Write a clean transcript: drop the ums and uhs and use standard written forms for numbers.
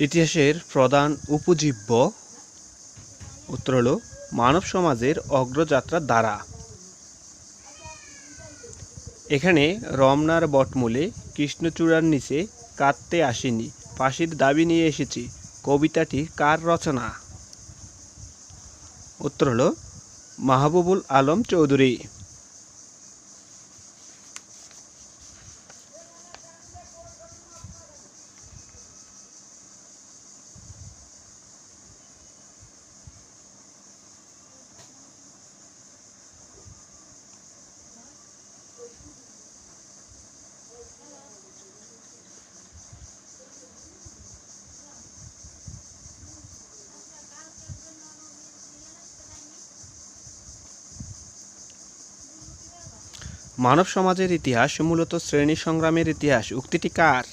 ইতিহাসের প্রধান উপজীব্য উত্তর হলো মানব সমাজের অগ্রযাত্রার ধারা। এখানে রমনার বটমূলে কৃষ্ণচূড়ার নিচে কাঁদতে আসিনি, ফাঁসির দাবি নিয়ে এসেছি কবিতাটি কার রচনা? উত্তর হলো মাহবুবুল আলম চৌধুরী। মানব সমাজের ইতিহাস মূলত শ্রেণী সংগ্রামের ইতিহাস উক্তিটি কার?